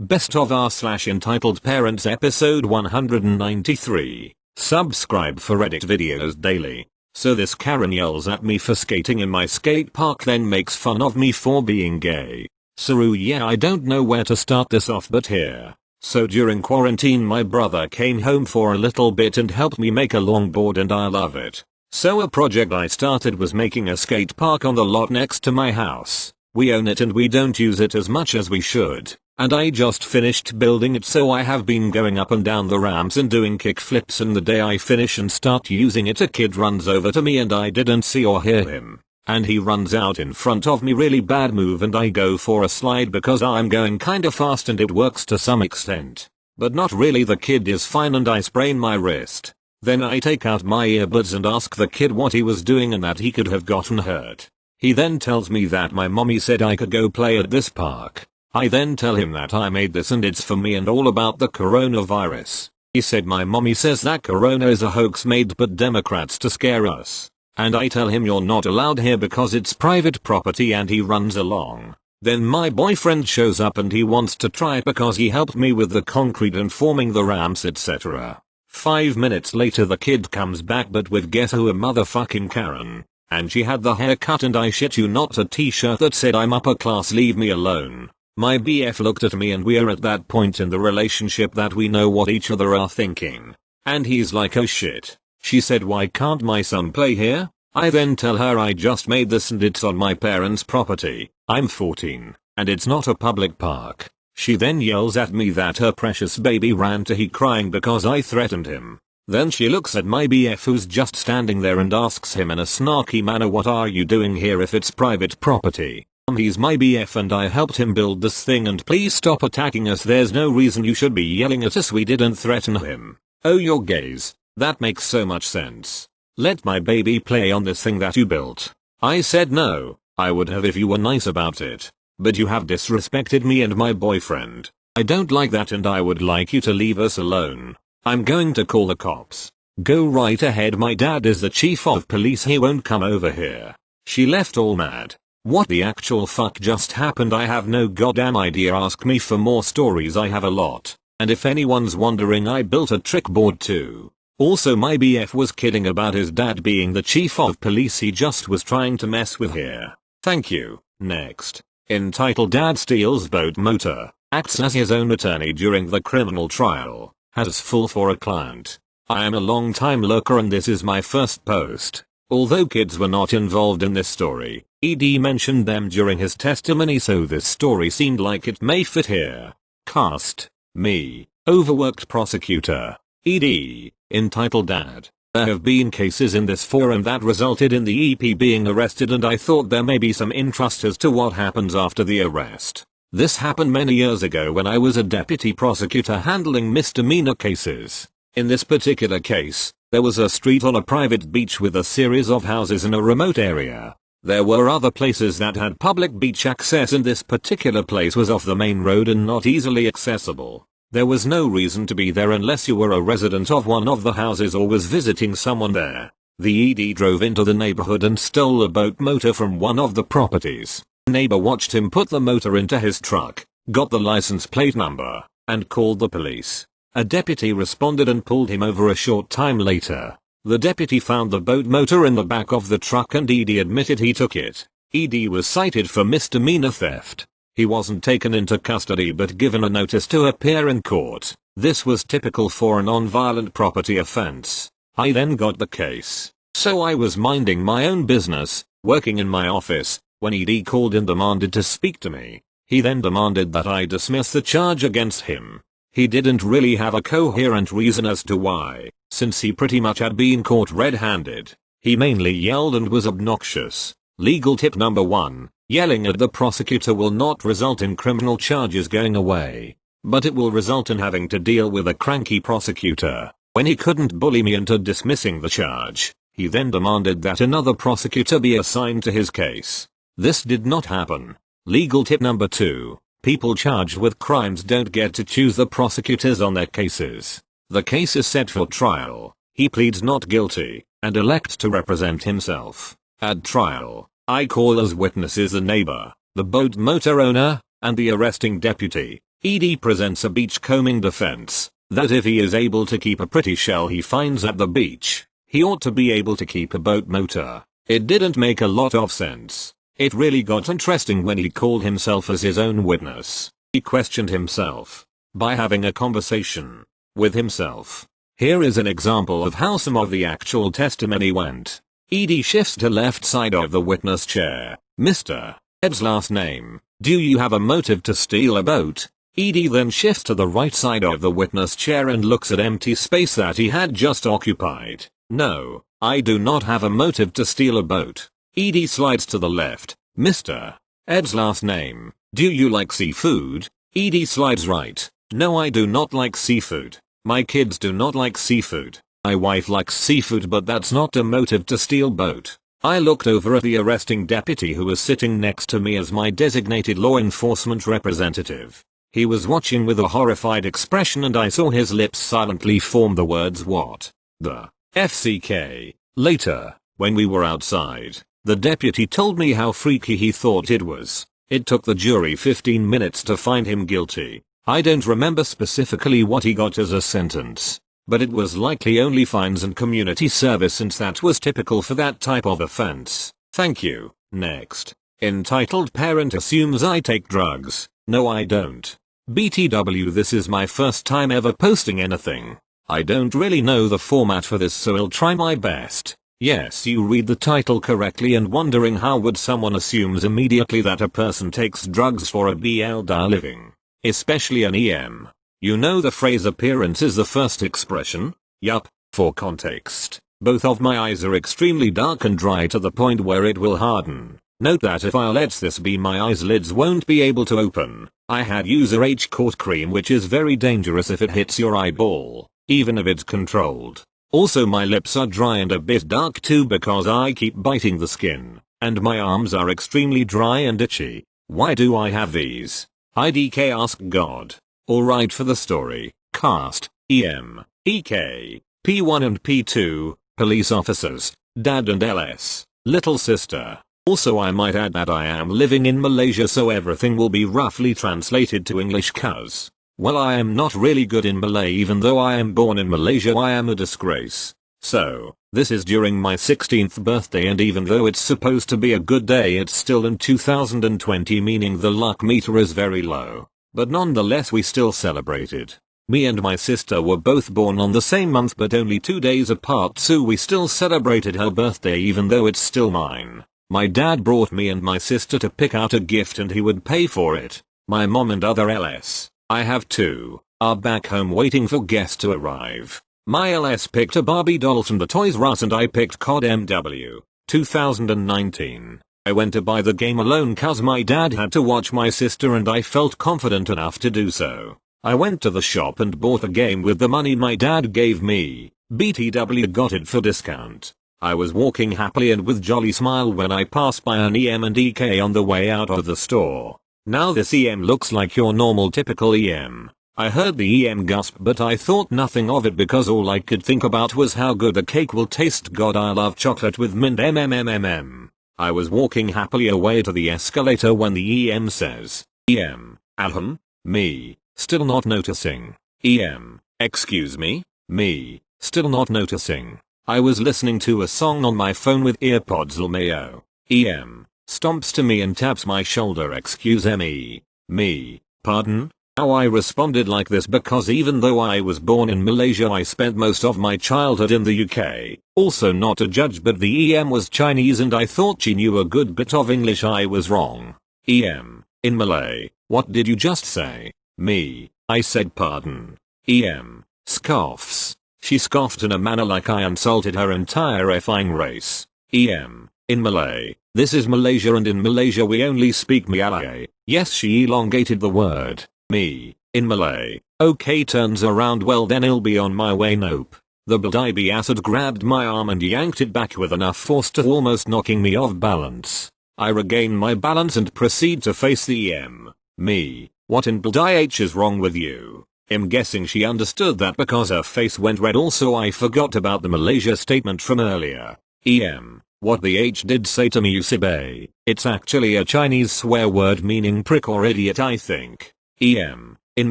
Best of r/entitled parents episode 193. Subscribe for Reddit videos daily. So this Karen yells at me for skating in my skate park, then makes fun of me for being gay. So yeah, I don't know where to start this off, but here. So during quarantine my brother came home for a little bit and helped me make a longboard, and I love it. So a project I started was making a skate park on the lot next to my house. We own it and we don't use it as much as we should. And I just finished building it, so I have been going up and down the ramps and doing kick flips, and the day I finish and start using it, a kid runs over to me and I didn't see or hear him. And he runs out in front of me, really bad move, and I go for a slide because I'm going kinda fast and it works to some extent. But not really. The kid is fine and I sprain my wrist. Then I take out my earbuds and ask the kid what he was doing and that he could have gotten hurt. He then tells me that my mommy said I could go play at this park. I then tell him that I made this and it's for me and all about the coronavirus. He said my mommy says that corona is a hoax made by Democrats to scare us. And I tell him you're not allowed here because it's private property, and he runs along. Then my boyfriend shows up and he wants to try it because he helped me with the concrete and forming the ramps, etc. 5 minutes later the kid comes back, but with guess who, a motherfucking Karen. And she had the haircut and I shit you not a t-shirt that said I'm upper class, leave me alone. My BF looked at me and we are at that point in the relationship that we know what each other are thinking. And he's like, oh shit. She said, why can't my son play here? I then tell her I just made this and it's on my parents' property. I'm 14 and it's not a public park. She then yells at me that her precious baby ran to he crying because I threatened him. Then she looks at my BF who's just standing there and asks him in a snarky manner, what are you doing here if it's private property? He's my BF and I helped him build this thing, and please stop attacking us. There's no reason you should be yelling at us. We didn't threaten him. Oh, you're gays. That makes so much sense. Let my baby play on this thing that you built. I said no, I would have if you were nice about it. But you have disrespected me and my boyfriend. I don't like that and I would like you to leave us alone. I'm going to call the cops. Go right ahead, my dad is the chief of police, he won't come over here. She left all mad. What the actual fuck just happened? I have no goddamn idea. Ask me for more stories, I have a lot. And if anyone's wondering, I built a trick board too. Also my BF was kidding about his dad being the chief of police, he just was trying to mess with here. Thank you. Next. Entitled Dad Steals Boat Motor, acts as his own attorney during the criminal trial, has full for a client. I am a long time lurker and this is my first post. Although kids were not involved in this story, ED mentioned them during his testimony, so this story seemed like it may fit here. Cast: me, overworked prosecutor. ED, entitled Dad. There have been cases in this forum that resulted in the EP being arrested, and I thought there may be some interest as to what happens after the arrest. This happened many years ago when I was a deputy prosecutor handling misdemeanor cases. In this particular case, there was a street on a private beach with a series of houses in a remote area. There were other places that had public beach access, and this particular place was off the main road and not easily accessible. There was no reason to be there unless you were a resident of one of the houses or was visiting someone there. The ED drove into the neighborhood and stole a boat motor from one of the properties. Neighbor watched him put the motor into his truck, got the license plate number, and called the police. A deputy responded and pulled him over. A short time later, the deputy found the boat motor in the back of the truck and ED admitted he took it. ED was cited for misdemeanor theft. He wasn't taken into custody but given a notice to appear in court. This was typical for a non-violent property offense. I then got the case. So I was minding my own business, working in my office, when ED called and demanded to speak to me. He then demanded that I dismiss the charge against him. He didn't really have a coherent reason as to why, since he pretty much had been caught red-handed. He mainly yelled and was obnoxious. Legal tip number 1, yelling at the prosecutor will not result in criminal charges going away, but it will result in having to deal with a cranky prosecutor. When he couldn't bully me into dismissing the charge, he then demanded that another prosecutor be assigned to his case. This did not happen. Legal tip number 2. People charged with crimes don't get to choose the prosecutors on their cases. The case is set for trial. He pleads not guilty and elects to represent himself. At trial, I call as witnesses the neighbor, the boat motor owner, and the arresting deputy. ED presents a beachcombing defense, that if he is able to keep a pretty shell he finds at the beach, he ought to be able to keep a boat motor. It didn't make a lot of sense. It really got interesting when he called himself as his own witness. He questioned himself by having a conversation with himself. Here is an example of how some of the actual testimony went. ED shifts to left side of the witness chair. Mr. Ed's last name. Do you have a motive to steal a boat? ED then shifts to the right side of the witness chair and looks at empty space that he had just occupied. No, I do not have a motive to steal a boat. ED slides to the left. Mr. Ed's last name. Do you like seafood? ED slides right. No, I do not like seafood. My kids do not like seafood. My wife likes seafood, but that's not a motive to steal boat. I looked over at the arresting deputy who was sitting next to me as my designated law enforcement representative. He was watching with a horrified expression and I saw his lips silently form the words "What the FCK?" Later, when we were outside, the deputy told me how freaky he thought it was. It took the jury 15 minutes to find him guilty. I don't remember specifically what he got as a sentence, but it was likely only fines and community service since that was typical for that type of offense. Thank you. Next. Entitled parent assumes I take drugs. No, I don't. BTW, this is my first time ever posting anything. I don't really know the format for this, so I'll try my best. Yes, you read the title correctly and wondering how would someone assumes immediately that a person takes drugs for a BL living, especially an EM. You know the phrase appearance is the first expression? Yup. For context, both of my eyes are extremely dark and dry to the point where it will harden. Note that if I let this be, my eyes lids won't be able to open. I had user H court cream, which is very dangerous if it hits your eyeball, even if it's controlled. Also, my lips are dry and a bit dark too because I keep biting the skin, and my arms are extremely dry and itchy. Why do I have these? IDK ask God. Alright, for the story. Cast, EM, EK, P1 and P2, police officers, dad and LS, little sister. Also, I might add that I am living in Malaysia, so everything will be roughly translated to English cuz, well, I am not really good in Malay. Even though I am born in Malaysia, I am a disgrace. So, this is during my 16th birthday, and even though it's supposed to be a good day, it's still in 2020, meaning the luck meter is very low. But nonetheless, we still celebrated. Me and my sister were both born on the same month but only 2 days apart, so we still celebrated her birthday even though it's still mine. My dad brought me and my sister to pick out a gift and he would pay for it. My mom and other LS, I have two, are back home waiting for guests to arrive. My LS picked a Barbie doll from the Toys R Us and I picked COD MW, 2019. I went to buy the game alone cause my dad had to watch my sister and I felt confident enough to do so. I went to the shop and bought the game with the money my dad gave me. BTW, got it for discount. I was walking happily and with jolly smile when I passed by an EM and EK on the way out of the store. Now this EM looks like your normal typical EM. I heard the EM gasp but I thought nothing of it because all I could think about was how good the cake will taste. God, I love chocolate with mint mmmmm. I was walking happily away to the escalator when the EM says, EM, ahem, me, still not noticing. EM, excuse me, me, still not noticing. I was listening to a song on my phone with earpods lmayo. EM, stomps to me and taps my shoulder. Excuse me, pardon? How I responded like this because even though I was born in Malaysia, I spent most of my childhood in the UK. Also, not a judge, but the EM was Chinese and I thought she knew a good bit of English. I was wrong. EM, in Malay, what did you just say? Me, I said pardon. EM, scoffs. She scoffed in a manner like I insulted her entire effing race. EM, in Malay, this is Malaysia and in Malaysia we only speak Malay. Yes, she elongated the word. Me, in Malay, okay, turns around, well then I'll be on my way. Nope. The Badibi acid grabbed my arm and yanked it back with enough force to almost knocking me off balance. I regain my balance and proceed to face the EM. Me, what in Badi is wrong with you? I'm guessing she understood that because her face went red. Also, I forgot about the Malaysia statement from earlier. EM, what the H did say to me, Usibe. It's actually a Chinese swear word meaning prick or idiot, I think. EM, in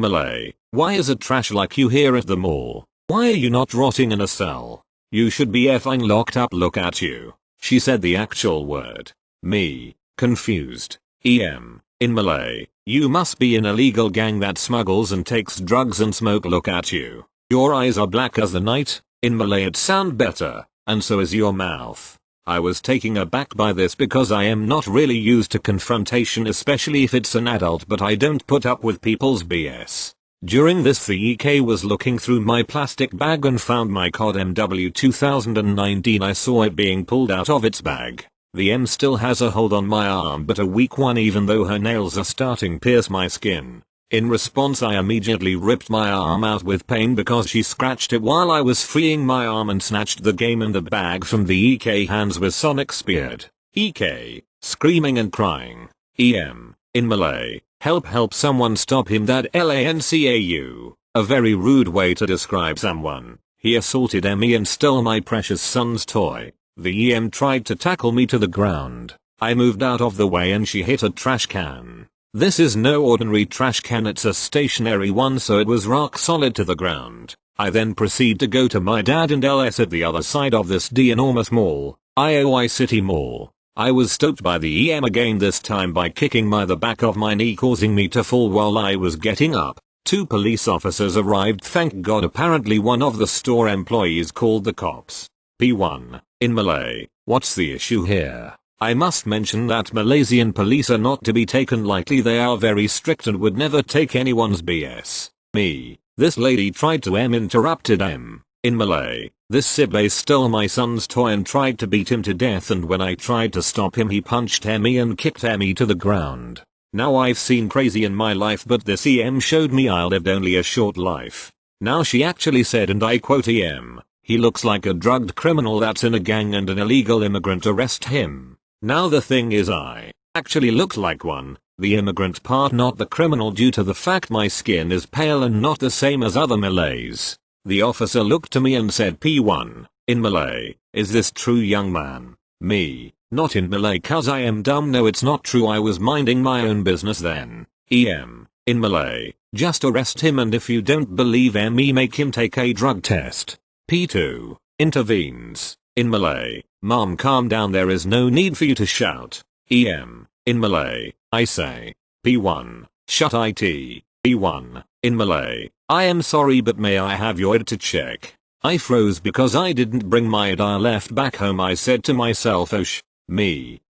Malay. Why is it trash like you here at the mall? Why are you not rotting in a cell? You should be effing locked up, look at you. She said the actual word. Me, confused. In Malay, you must be an illegal gang that smuggles and takes drugs and smoke, look at you. Your eyes are black as the night. In Malay it sound better, and so is your mouth. I was taken aback by this because I am not really used to confrontation, especially if it's an adult, but I don't put up with people's BS. During this, the EK was looking through my plastic bag and found my COD MW 2019. I saw it being pulled out of its bag. The M still has a hold on my arm, but a weak one, even though her nails are starting to pierce my skin. In response, I immediately ripped my arm out with pain because she scratched it while I was freeing my arm and snatched the game and the bag from the EK hands with sonic speared. EK, screaming and crying. In Malay, help someone stop him, that lancau. A very rude way to describe someone. He assaulted me and stole my precious son's toy. The EM tried to tackle me to the ground. I moved out of the way and she hit a trash can. This is no ordinary trash can, it's a stationary one, so it was rock solid to the ground. I then proceed to go to my dad and LS at the other side of this enormous mall, IOI City Mall. I was stopped by the EM again, this time by kicking the back of my knee, causing me to fall while I was getting up. 2 police officers arrived, thank God. Apparently one of the store employees called the cops. P1, in Malay, what's the issue here? I must mention that Malaysian police are not to be taken lightly, they are very strict and would never take anyone's BS. Me, this lady tried to interrupted in Malay, this sibei stole my son's toy and tried to beat him to death, and when I tried to stop him he punched me and kicked me to the ground. Now I've seen crazy in my life, but this EM showed me I lived only a short life. Now she actually said, and I quote, he looks like a drugged criminal that's in a gang and an illegal immigrant, arrest him. Now the thing is, I actually looked like one, the immigrant part, not the criminal, due to the fact my skin is pale and not the same as other Malays. The officer looked to me and said, P1, in Malay, is this true, young man? Me, not in Malay cuz I am dumb, no it's not true, I was minding my own business then. In Malay, just arrest him, and if you don't believe me, make him take a drug test. P2, intervenes, in Malay, mom calm down, there is no need for you to shout. In Malay, I say. P1, shut it. P1, in Malay, I am sorry, but may I have your ID to check? I froze because I didn't bring my ID I left back home. I said to myself, oh me.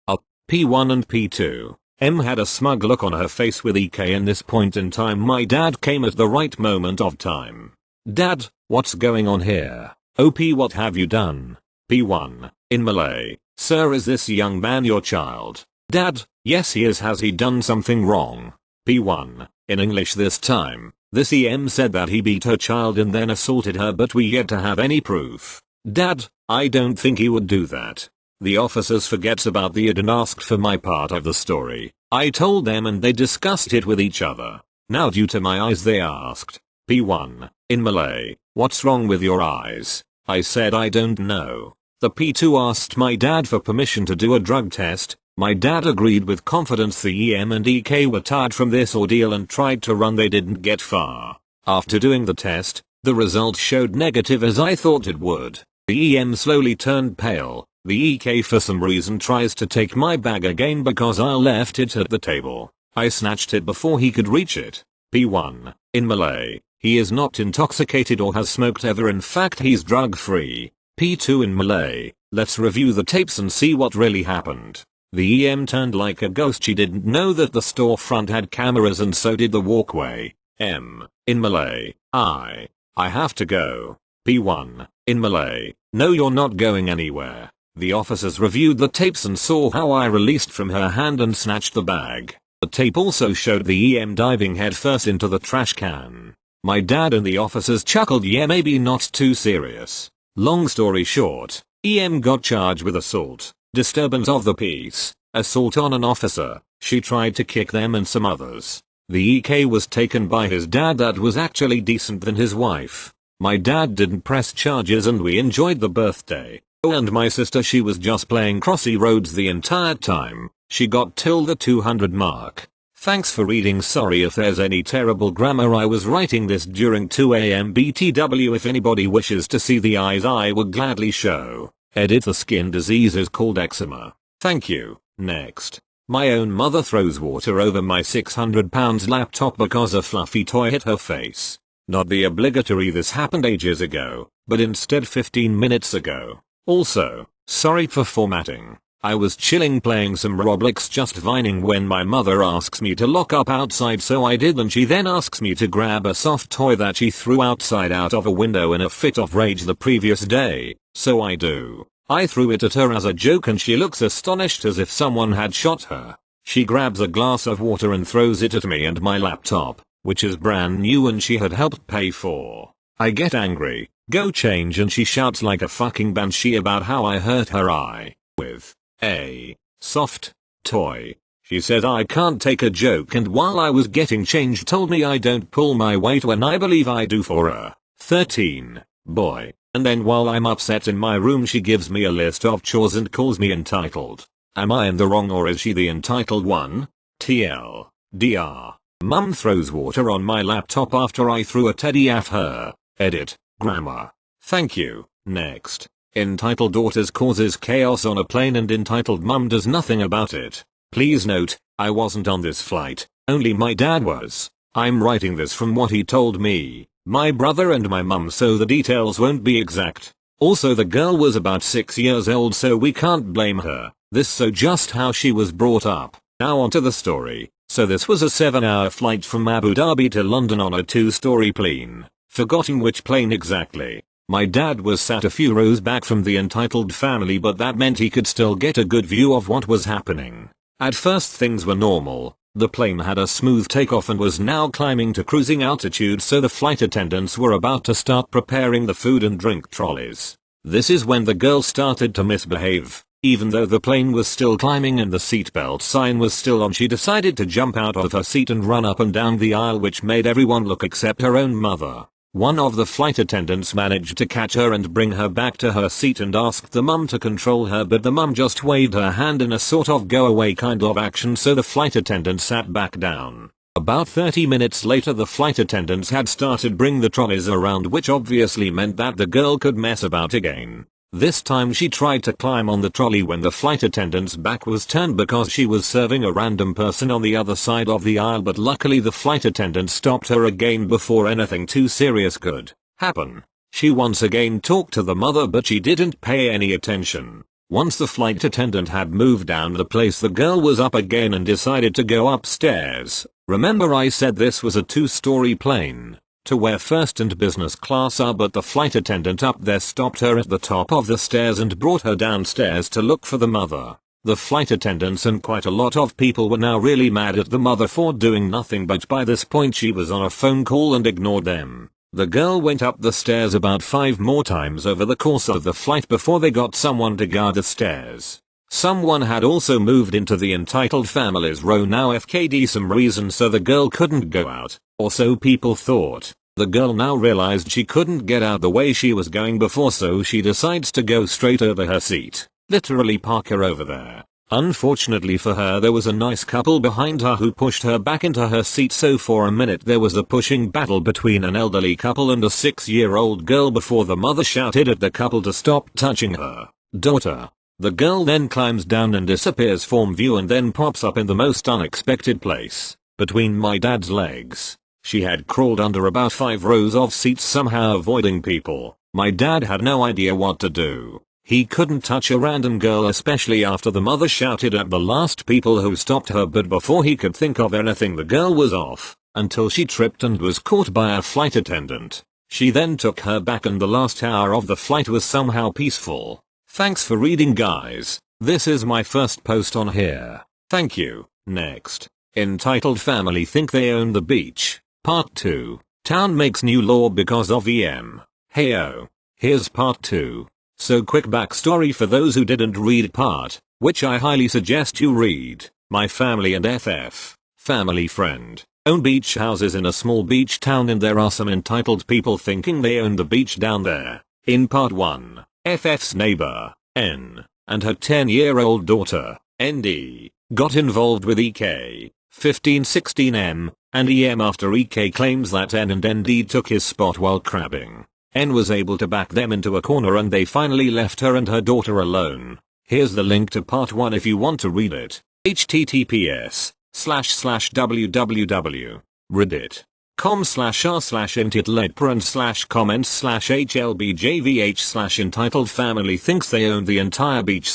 P1 and P2. M had a smug look on her face with EK. In this point in time my dad came at the right moment of time. Dad, what's going on here? OP, what have you done? P1, in Malay, sir, is this young man your child? Dad, yes he is, has he done something wrong? P1, in English this time, this EM said that he beat her child and then assaulted her, but we yet to have any proof. Dad, I don't think he would do that. The officers forgets about the ID and asked for my part of the story. I told them and they discussed it with each other. Now due to my eyes they asked. P1, in Malay, what's wrong with your eyes? I said I don't know. The P2 asked my dad for permission to do a drug test. My dad agreed with confidence. The EM and EK were tired from this ordeal and tried to run, they didn't get far. After doing the test, the result showed negative as I thought it would. The EM slowly turned pale. The EK for some reason tries to take my bag again because I left it at the table. I snatched it before he could reach it. P1, in Malay, he is not intoxicated or has smoked ever, in fact he's drug free. P2 in Malay, let's review the tapes and see what really happened. The EM turned like a ghost, she didn't know that the storefront had cameras and so did the walkway. M, in Malay, I have to go. P1, in Malay, no you're not going anywhere. The officers reviewed the tapes and saw how I released from her hand and snatched the bag. The tape also showed the EM diving headfirst into the trash can. My dad and the officers chuckled, yeah maybe not too serious. Long story short, EM got charged with assault, disturbance of the peace, assault on an officer. She tried to kick them and some others. The EK was taken by his dad that was actually decent than his wife. My dad didn't press charges and we enjoyed the birthday. Oh, and my sister, she was just playing Crossy Roads the entire time. She got till the 200 mark. Thanks for reading. Sorry if there's any terrible grammar. I was writing this during 2 AM BTW. If anybody wishes to see the eyes I would gladly show. Edit. The skin disease is called eczema. Thank you. Next. My own mother throws water over my 600 pounds laptop because a fluffy toy hit her face. Not the obligatory "this happened ages ago," but instead 15 minutes ago. Also, sorry for formatting. I was chilling playing some Roblox just vining when my mother asks me to lock up outside, so I did, and she then asks me to grab a soft toy that she threw outside out of a window in a fit of rage the previous day, so I do. I threw it at her as a joke and she looks astonished as if someone had shot her. She grabs a glass of water and throws it at me and my laptop, which is brand new and she had helped pay for. I get angry, go change, and she shouts like a fucking banshee about how I hurt her eye with a soft toy. She said I can't take a joke, and while I was getting changed told me I don't pull my weight when I believe I do for a 13 boy. And then while I'm upset in my room she gives me a list of chores and calls me entitled. Am I in the wrong or is she the entitled one? TLDR. Mum throws water on my laptop after I threw a teddy at her. Edit. Grammar. Thank you. Next. Entitled daughters causes chaos on a plane and entitled mum does nothing about it. Please note, I wasn't on this flight, only my dad was. I'm writing this from what he told me, my brother and my mum, so the details won't be exact. Also the girl was about 6 years old, so we can't blame her. This so just how she was brought up. Now onto the story. So this was a 7-hour flight from Abu Dhabi to London on a 2-story plane. Forgotten which plane exactly. My dad was sat a few rows back from the entitled family, but that meant he could still get a good view of what was happening. At first things were normal. The plane had a smooth takeoff and was now climbing to cruising altitude, so the flight attendants were about to start preparing the food and drink trolleys. This is when the girl started to misbehave. Even though the plane was still climbing and the seatbelt sign was still on, she decided to jump out of her seat and run up and down the aisle, which made everyone look except her own mother. One of the flight attendants managed to catch her and bring her back to her seat and asked the mum to control her, but the mum just waved her hand in a sort of go away kind of action, so the flight attendant sat back down. About 30 minutes later the flight attendants had started bring the trolleys around, which obviously meant that the girl could mess about again. This time she tried to climb on the trolley when the flight attendant's back was turned because she was serving a random person on the other side of the aisle, but luckily the flight attendant stopped her again before anything too serious could happen. She once again talked to the mother, but she didn't pay any attention. Once the flight attendant had moved down the place, the girl was up again and decided to go upstairs. Remember I said this was a 2-story plane, to where first and business class are, but the flight attendant up there stopped her at the top of the stairs and brought her downstairs to look for the mother. The flight attendants and quite a lot of people were now really mad at the mother for doing nothing, but by this point she was on a phone call and ignored them. The girl went up the stairs about 5 more times over the course of the flight before they got someone to guard the stairs. Someone had also moved into the entitled family's row now, FKD some reason, so the girl couldn't go out, or so people thought. The girl now realized she couldn't get out the way she was going before, so she decides to go straight over her seat. Literally park her over there. Unfortunately for her, there was a nice couple behind her who pushed her back into her seat, so for a minute there was a pushing battle between an elderly couple and a 6-year-old girl before the mother shouted at the couple to stop touching her daughter. The girl then climbs down and disappears from view and then pops up in the most unexpected place, between my dad's legs. She had crawled under about 5 rows of seats, somehow avoiding people. My dad had no idea what to do. He couldn't touch a random girl, especially after the mother shouted at the last people who stopped her, but before he could think of anything the girl was off, until she tripped and was caught by a flight attendant. She then took her back and the last hour of the flight was somehow peaceful. Thanks for reading, guys. This is my first post on here. Thank you. Next. Entitled Family Think They Own the Beach. Part 2. Town makes new law because of EM. Heyo. Here's part 2. So quick backstory for those who didn't read part, which I highly suggest you read. My family and FF, family friend, own beach houses in a small beach town, and there are some entitled people thinking they own the beach down there. In part 1, FF's neighbor, N, and her 10-year-old daughter, ND, got involved with EK, 1516M, and EM after EK claims that N and ND took his spot while crabbing. N was able to back them into a corner and they finally left her and her daughter alone. Here's the link to part 1 if you want to read it. https://www.reddit.com/r/entitledparents/comments/hlbjvh/entitled family thinks they own the entire beach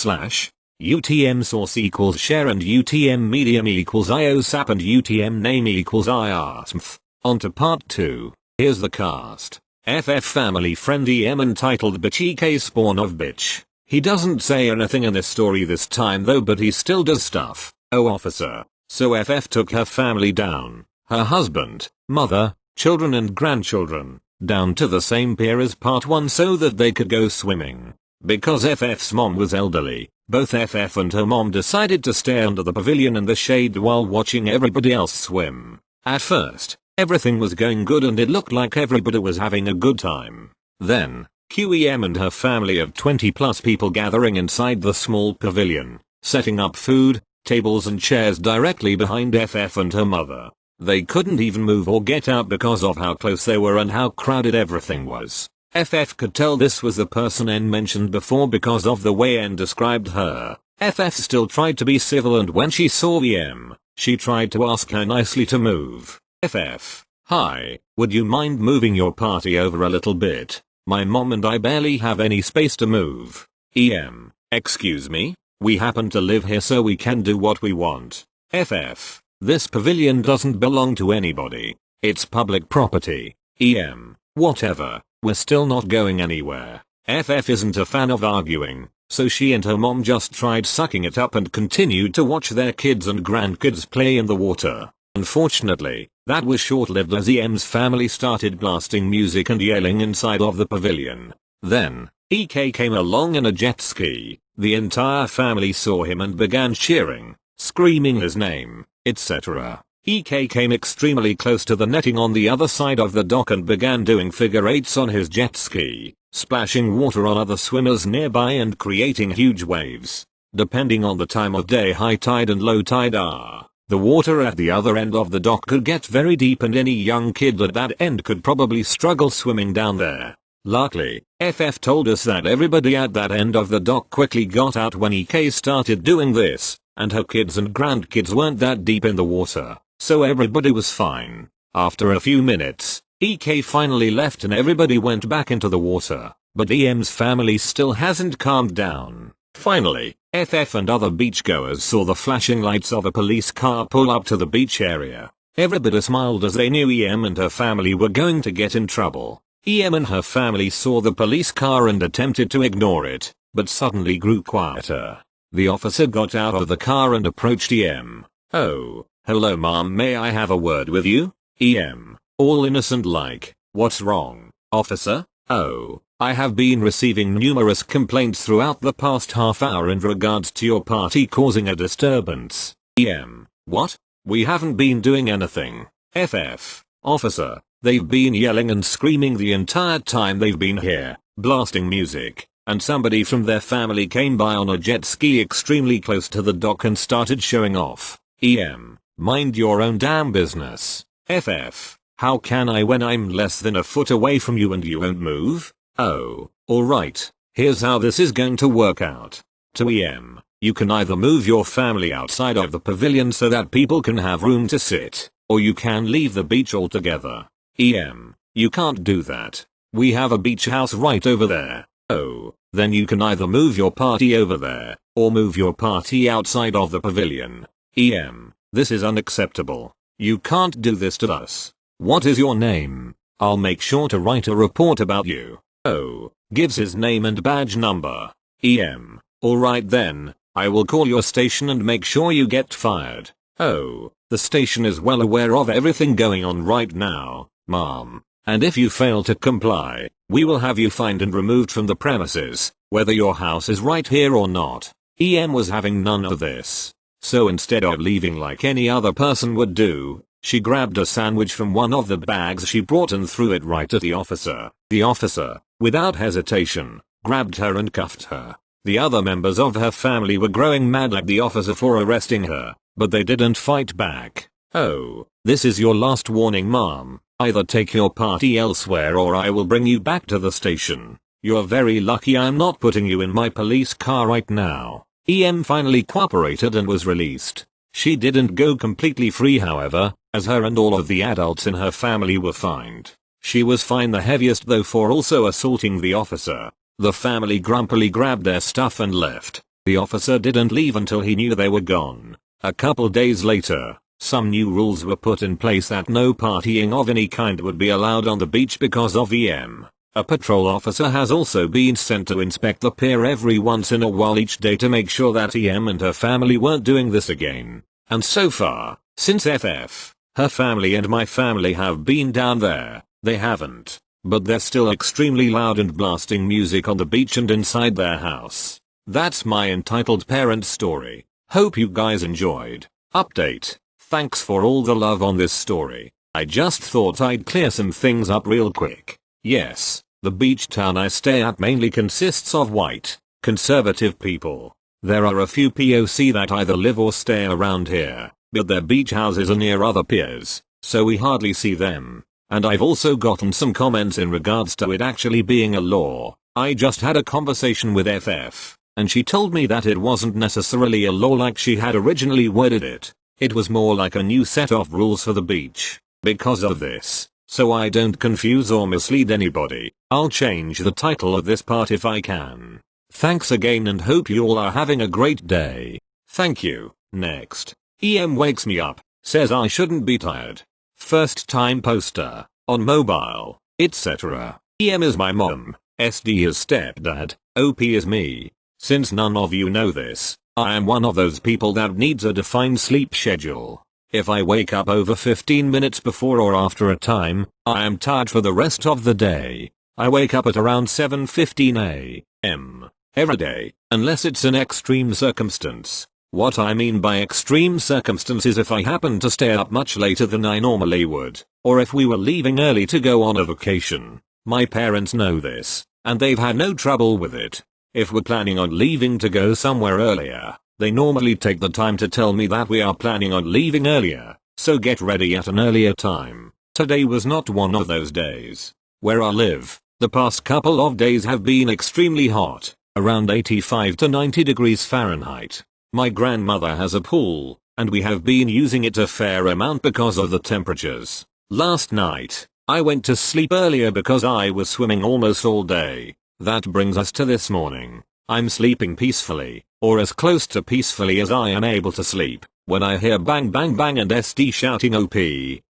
/UTM source equals share and UTM medium equals IOSAP and UTM name equals IASMF. On to part 2. Here's the cast. FF family friend EM entitled bitch EK spawn of bitch. He doesn't say anything in this story this time though, but he still does stuff. Oh officer. So FF took her family down. Her husband, mother, children and grandchildren, down to the same pier as part 1 so that they could go swimming. Because FF's mom was elderly, both FF and her mom decided to stay under the pavilion in the shade while watching everybody else swim. At first, everything was going good and it looked like everybody was having a good time. Then, QEM and her family of 20 plus people gathering inside the small pavilion, setting up food, tables and chairs directly behind FF and her mother. They couldn't even move or get out because of how close they were and how crowded everything was. FF could tell this was the person N mentioned before because of the way N described her. FF still tried to be civil and when she saw EM, she tried to ask her nicely to move. FF, hi, would you mind moving your party over a little bit? My mom and I barely have any space to move. EM, excuse me? We happen to live here so we can do what we want. FF, this pavilion doesn't belong to anybody. It's public property. EM, whatever, we're still not going anywhere. FF isn't a fan of arguing, so she and her mom just tried sucking it up and continued to watch their kids and grandkids play in the water. Unfortunately, that was short-lived as EM's family started blasting music and yelling inside of the pavilion. Then, EK came along in a jet ski. The entire family saw him and began cheering, screaming his name, etc. EK came extremely close to the netting on the other side of the dock and began doing figure eights on his jet ski, splashing water on other swimmers nearby and creating huge waves. Depending on the time of day, high tide and low tide are. The water at the other end of the dock could get very deep and any young kid at that end could probably struggle swimming down there. Luckily, FF told us that everybody at that end of the dock quickly got out when EK started doing this, and her kids and grandkids weren't that deep in the water, so everybody was fine. After a few minutes, EK finally left and everybody went back into the water, but EM's family still hasn't calmed down. Finally, FF and other beachgoers saw the flashing lights of a police car pull up to the beach area. Everybody smiled as they knew EM and her family were going to get in trouble. EM and her family saw the police car and attempted to ignore it, but suddenly grew quieter. The officer got out of the car and approached EM. Oh, hello mom, may I have a word with you? EM, all innocent like, what's wrong, officer? Oh, I have been receiving numerous complaints throughout the past half hour in regards to your party causing a disturbance. EM, what? We haven't been doing anything. FF, officer, they've been yelling and screaming the entire time they've been here, blasting music, and somebody from their family came by on a jet ski extremely close to the dock and started showing off. EM, mind your own damn business. FF, how can I when I'm less than a foot away from you and you won't move? Oh, alright, here's how this is going to work out. To EM, you can either move your family outside of the pavilion so that people can have room to sit, or you can leave the beach altogether. EM, you can't do that. We have a beach house right over there. Oh, then you can either move your party over there, or move your party outside of the pavilion. EM, this is unacceptable. You can't do this to us. What is your name? I'll make sure to write a report about you. Oh, gives his name and badge number. EM, alright then, I will call your station and make sure you get fired. Oh, the station is well aware of everything going on right now, mom. And if you fail to comply, we will have you fined and removed from the premises, whether your house is right here or not. EM was having none of this. So instead of leaving like any other person would do, she grabbed a sandwich from one of the bags she brought and threw it right at the officer. The officer, without hesitation, grabbed her and cuffed her. The other members of her family were growing mad at the officer for arresting her, but they didn't fight back. "Oh, this is your last warning, Mom. Either take your party elsewhere or I will bring you back to the station. You're very lucky I'm not putting you in my police car right now." EM finally cooperated and was released. She didn't go completely free however, as her and all of the adults in her family were fined. She was fined the heaviest though for also assaulting the officer. The family grumpily grabbed their stuff and left. The officer didn't leave until he knew they were gone. A couple days later, some new rules were put in place that no partying of any kind would be allowed on the beach because of EM. A patrol officer has also been sent to inspect the pier every once in a while each day to make sure that EM and her family weren't doing this again. And so far, since FF, her family and my family have been down there, they haven't. But they're still extremely loud and blasting music on the beach and inside their house. That's my entitled parents story. Hope you guys enjoyed. Update. Thanks for all the love on this story. I just thought I'd clear some things up real quick. Yes, the beach town I stay at mainly consists of white, conservative people. There are a few POC that either live or stay around here, but their beach houses are near other piers, so we hardly see them. And I've also gotten some comments in regards to it actually being a law. I just had a conversation with FF, and she told me that it wasn't necessarily a law like she had originally worded it. It was more like a new set of rules for the beach. Because of this, so I don't confuse or mislead anybody, I'll change the title of this part if I can. Thanks again and hope you all are having a great day. Thank you. Next. EM wakes me up, says I shouldn't be tired. First time poster, on mobile, etc. EM is my mom, SD is stepdad, OP is me. Since none of you know this, I am one of those people that needs a defined sleep schedule. If I wake up over 15 minutes before or after a time, I am tired for the rest of the day. I wake up at around 7:15 a.m. every day, unless it's an extreme circumstance. What I mean by extreme circumstance is if I happen to stay up much later than I normally would, or if we were leaving early to go on a vacation. My parents know this, and they've had no trouble with it. If we're planning on leaving to go somewhere earlier, they normally take the time to tell me that we are planning on leaving earlier, so get ready at an earlier time. Today was not one of those days. Where I live, the past couple of days have been extremely hot, around 85 to 90 degrees Fahrenheit. My grandmother has a pool, and we have been using it a fair amount because of the temperatures. Last night, I went to sleep earlier because I was swimming almost all day. That brings us to this morning. I'm sleeping peacefully, or as close to peacefully as I am able to sleep, when I hear bang bang bang and SD shouting OP,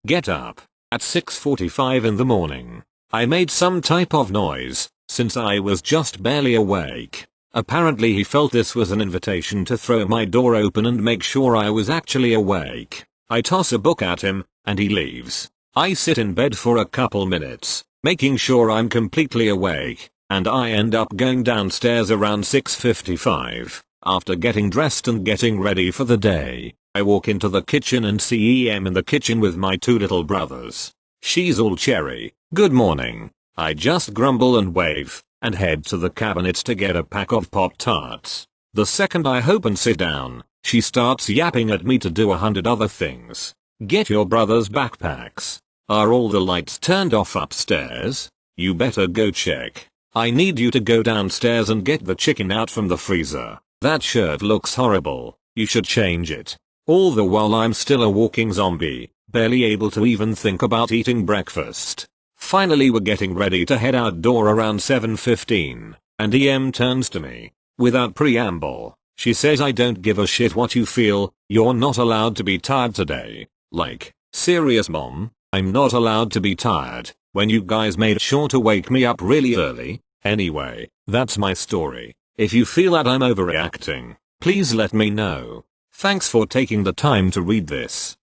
get up, at 6:45 in the morning. I made some type of noise, since I was just barely awake. Apparently he felt this was an invitation to throw my door open and make sure I was actually awake. I toss a book at him, and he leaves. I sit in bed for a couple minutes, making sure I'm completely awake, and I end up going downstairs around 6:55. After getting dressed and getting ready for the day, I walk into the kitchen and see EM in the kitchen with my two little brothers. She's all cherry. Good morning. I just grumble and wave, and head to the cabinets to get a pack of Pop-Tarts. The second I hope and sit down, she starts yapping at me to do 100 other things. Get your brother's backpacks. Are all the lights turned off upstairs? You better go check. I need you to go downstairs and get the chicken out from the freezer. That shirt looks horrible. You should change it. All the while I'm still a walking zombie, barely able to even think about eating breakfast. Finally we're getting ready to head outdoor around 7:15, and EM turns to me. Without preamble, she says I don't give a shit what you feel, you're not allowed to be tired today. Like, serious mom, I'm not allowed to be tired, when you guys made sure to wake me up really early. Anyway, that's my story. If you feel that I'm overreacting, please let me know. Thanks for taking the time to read this.